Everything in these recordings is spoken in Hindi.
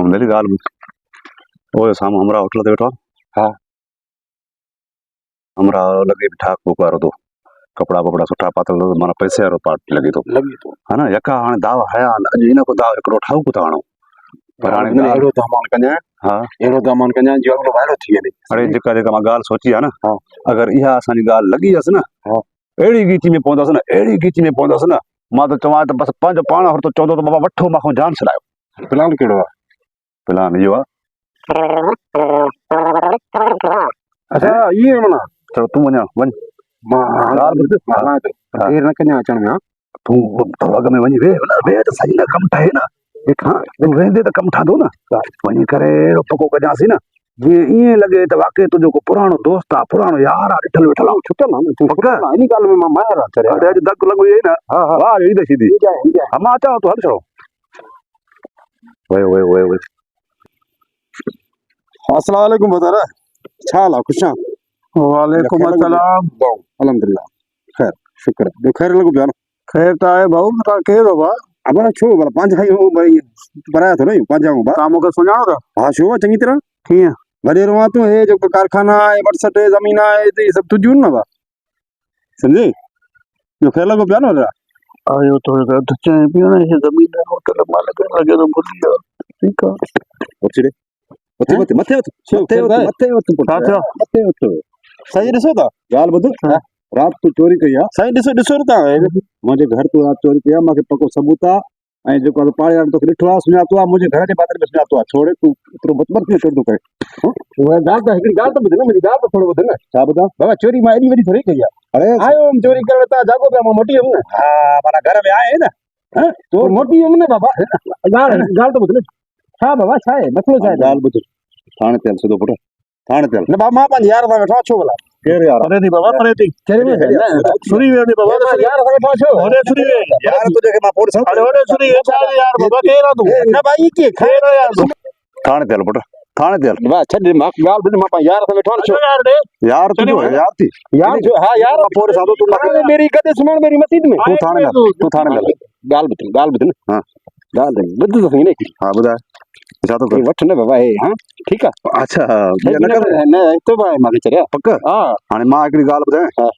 मेरी ॻाल्हि ॿुध ओए साम्हूं हमरा होटल ते वेठो आहे। हा हमरा लॻे बि ठाक फूक वारो तो कपिड़ा वपड़ा सुठा पातल माना पैसे वारो पार्टी लॻे थो लॻे थो है न यका हाणे दाव हया अॼु हिन को दाव हिकिड़ो ठाहूं था हाणो पर हाणे ॻाल्हि अहिड़ो दामान कञा हा अहिड़ो दामान कञा जो अॻिलो वाइड़ो थी वञे। अड़े जेका मां ॻाल्हि सोची आहे न हा अगरि इहा असांजी ॻाल्हि लॻी हुअसि न हा अहिड़ी गीची में पवंदसि न अहिड़ी गीची में पवंदसि न मां त चवां त बसि पंहिंजो पाण हर तो चवंदो त बाबा वठो मां जान छॾायो। प्लान कहिड़ो आहे? प्लान इहो आहे अच्छा इहे माना चलो तूं वञा वञ मां ॻाल्हि ॿुध हा देरि न कञा अचण में। तूं अॻ में वञी वेह त सही न कमु ठहे न ॾिठां तूं वेंदे त कमु ठहंदो न वञी करे अहिड़ो पको कजांसीं न जीअं ईअं लॻे त वाक़ई तुंहिंजो को पुराणो दोस्त आहे पुराणो यार आहे ॾिठल वेठल आहे छुटल आहे न पक इन ॻाल्हि में मां माहिर आहे चरिया। अॼु धक लॻो ई न हा हा वाह अहिड़ी त सीधी हा हा मां अचां तूं हल छड़ो वयो वयो वयो वयो अस्सलाम वालेकुम बदर छा हाल आहे? ख़ुशि आहियो? वालेकुम अस्सलाम। अलहमदिल्ला ख़ैर शुक्र आहे। ॿियो ख़ैर लॻो पियो आहे न? खैर त आहे भाऊ तव्हां केरु हो भाउ? अब छो भला पंहिंजा ई भई पराया थोरो आहियूं पंहिंजा आहियूं तव्हां मूंखे सुञाणो था? हा छो चङी तरह कीअं? वॾेरो आहे तूं हे जेको कारखाना आहे वटसट ज़मीन आहे इहे सभु तुंहिंजियूं न भाउ सम्झे? ॿियो ख़ैर लॻो पियो आहे न वॾेरा? आयो थोरो अधु चए पियो न हे ज़मीन होटल मालिक लॻे थो भुली वियो। ठीकु आहे उथी रे उथी मथे मथे उथ मथे उथ मथे उथ छा थियो? मथे उथ सही ॾिसो था ॻाल्हि ॿुध राति तूं चोरी कई आहे साईं ॾिसो न तव्हां मुंहिंजे घर तूं राति चोरी कई आहे मूंखे पको सबूत आहे ऐं जेको आहे पाड़े वारे तोखे ॾिठो आहे सुञातो आहे मुंहिंजे घर जे बारे में सुञातो आहे छोड़े तूं एतिरो मतलबु कीअं चोरी थो करे ॻाल्हि त हिकिड़ी ॻाल्हि त ॿुध न मुंहिंजी ॻाल्हि त थोरो ॿुध न छा ॿुधां बाबा चोरी मां एॾी वॾी थोरी कई आहे अरे आयो हुउमि चोरी करण तव्हां जाॻो पिया मां मोटी हुउमि न हा माना घर में आहे न तो मोटी हुउमि न बाबा ॻाल्हि त ॿुध न छा बाबा छा आहे मसलो छा आहे ॻाल्हि ॿुध थाणे ते हल सिधो पुटु थाणे ते हल न बाबा मां पंहिंजे यार सां वेठो आहियां छो भला केरु यार परे थी बाबा परे थी कहिड़े में सुरी वियो नी बाबा यार सां वेठो आहियां छो होॾे सुरी वियो यार तुझे के मां पोड़ सां अरे होॾे सुरी वियो छा यार बाबा केरु आहे तूं? न भाई के केरु आहे यार तूं? थाणे ते हल पुटु थाणे ते हल वाह छॾ मां ॻाल्हि ॿुध मां पंहिंजे यार सां वेठो आहियां छो यार ॾे यार तुंहिंजो यार थी यार जो हा यार पोरे साधो तूं हाणे मेरी कदे सुमण मेरी मस्जिद में तूं थाणे में हल तूं थाणे में हल ॻाल्हि ॿुध न हा ॻाल्हि ॿुध त सही न हा ॿुधाए छा थो हे कर वठ न बाबा हे हा ठीकु आहे अच्छा ॿियो न कर न हितो भाई मूंखे चरिया पक हा हाणे मां हिकिड़ी ॻाल्हि ॿुधायां हा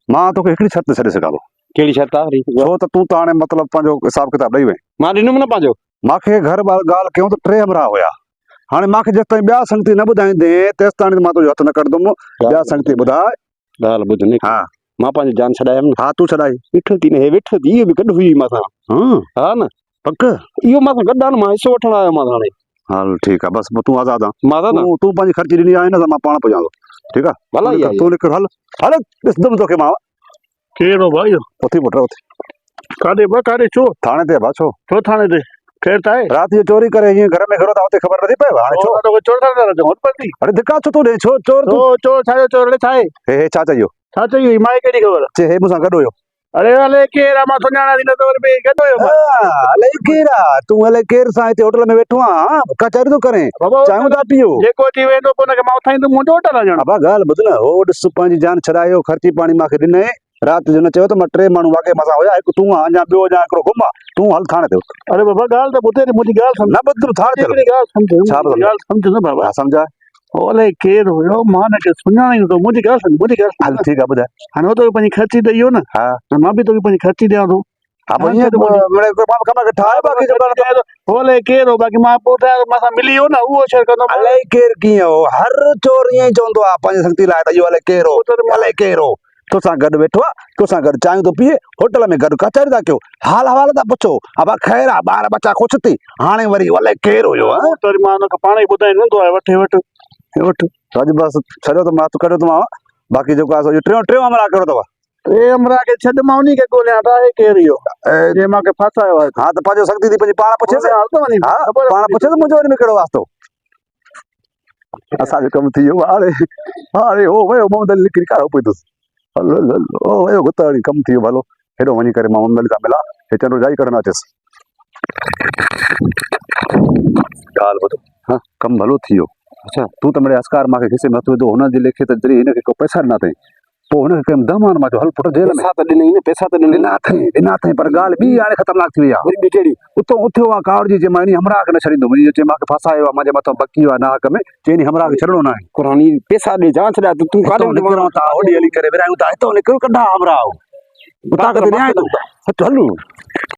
मां तोखे हिकिड़ी शर्त ते छॾे सघां थो कहिड़ी शर्त आहे छो त तूं त हाणे मतिलबु पंहिंजो हिसाब किताब ॾेई वई मां ॾिनुमि न पंहिंजो मूंखे घर ॿार ॻाल्हि कयूं त 3 हमरा हुया हाणे मूंखे जेसि ताईं ॿिया संगति न ॿुधाईंदे तेसि ताईं मां तुंहिंजो हथु न कढंदुमि ॿिया संगति ॿुधाए ॻाल्हि ॿुध न हा मां पंहिंजी जान छॾायमि हा तूं छॾाई वेठो थी न हे वेठो थी इहो बि गॾु हुई मां सां हा न पक इहो मां सां गॾु आहे न मां हिसो वठण आयो मां हाणे हल ठीकु आहे बसि तूं आज़ादु आहे मां दादा तूं पंहिंजी ख़र्ची ॾिनी आहे न त मां पाण पुॼां थो ठीकु आहे भला ई आहे तूं निकिर हल हल ॾिसंदुमि तोखे मां केरु हो भाई? उथी पुट उथी काॾे बा काॾे छो? थाणे ते भाउ छो छो थाणे ते? खैर त आहे? राति जो चोरी करे हीअं घर में घरो था हुते ख़बर नथी पए हाणे छो चोर था अरे धिका छो थो ॾे छो चोर तूं चोर छा चोर छा आहे? हे छा चयो छा चई मां कहिड़ी ख़बर? चे हे मूंसां गॾु हुयो अरे अले केरु आहे मां सुञाणा थी न तो गॾु हुयो अलाए केरु आहे तूं अलाए केरु सां हिते होटल में वेठो आहे कचहरी थो करे बाबा चांहियूं था पीओ जेको थी वेंदो पोइ हुनखे मां उथाईंदुमि मुंहिंजो होटल आहे ॼण अबा ॻाल्हि ॿुध न हो ॾिस पंहिंजी जान छॾायो ख़र्ची पाणी मूंखे ॾिनई राति जो न चयो त मां 3 माण्हू वाक़ई मसां हुया हिकु तूं आहे अञा ॿियो अञा हिकिड़ो घुम आहे तूं हल थाणे ते अरे बाबा ॻाल्हि त ॿुधे मुंहिंजी ॻाल्हि सम्झ न ॿुध थाणे ते ॻाल्हि सम्झ छा ॿुधां? ॻाल्हि सम्झ न बाबा हा सम्झाए अलाए केरु हुयो मां हुनखे सुञाणे नथो मुंहिंजी ॻाल्हि सम्झ मुंहिंजी ॻाल्हि हल ठीकु आहे ॿुधाए हाणे हो तोखे पंहिंजी ख़र्ची ॾेई वियो न हा मां बि तोखे पंहिंजी ख़र्ची ॾियां थो हा पोइ ईअं कम खे ठाहे बाक़ी जो अलाए केरु हो बाक़ी मां पोइ मां सां मिली वियो न उहो शइ कंदो अलाए केरु कीअं हो हर चोर ईअं ई चवंदो आहे पंहिंजी संगति लाइ त इहो अलाए केरु हो अलाए केरु हो तोसां गॾु वेठो आहे तोसां गॾु चांहियूं थो पीए होटल में गॾु कचहरी था कयो हाल हवाल था पुछो अब ख़ैर आहे ॿार बचा ख़ुशि थी हाणे वरी अलाए केरु हुयो वरी मां हुनखे पाण ई ॿुधाईंदो हूंदो आहे वठे वठि वठि अॼु बसि छॾियो त मां कढियो थो मां बाक़ी जेको आहे टियों हमरा कहिड़ो अथव 3 हमरा खे छॾ मां उन्ही खे ॻोल्हियां था केरु इहो जे मूंखे फासायो आहे हा त पंहिंजो संगति थी पंहिंजी पाण पुछे हा पाण पुछे त मुंहिंजो वरी में कहिड़ो वास्तो असांजो कमु थी वियो हाणे हाणे हो वियो मोहम्मद निकिरी कारो पईतुसि हलो हलो ओ वियो गुताणी कमु थी वियो भलो हेॾो वञी करे मां मोहम्मद सां मिला हे चंडो जाई करणु अचुसि ॻाल्हि ॿुधो हा कमु भलो थी वियो अच्छा तूं त मिड़े अस्कार मूंखे खिसे में हथु विधो हुनजे लेखे त जॾहिं हिनखे को पैसा ॾिना अथई पोइ हुनखे कयमि दमान मां चयो हल पुट जेल में पैसा त ॾिनई न, पैसा त ॾिना अथई पर ॻाल्हि ॿी हाणे ख़तरनाक थी वई आहे। वरी ॿी कहिड़ी? उतो उथियो आहे कावड़ जी चई मां हमरा खे न छॾींदुमि, इहो चई मूंखे फसायो आहे, मुंहिंजे मथां बकी आहे नाहक में, चई हमरा खे छॾणो न आहे। क़ुरानी पैसा ॾे जां छॾिया तूं काॾे हितां निकिरूं था होॾे हली करे विरायूं था, हितां निकिरूं कढा हमरा उतां किथे ॾियां तूं सच हलूं।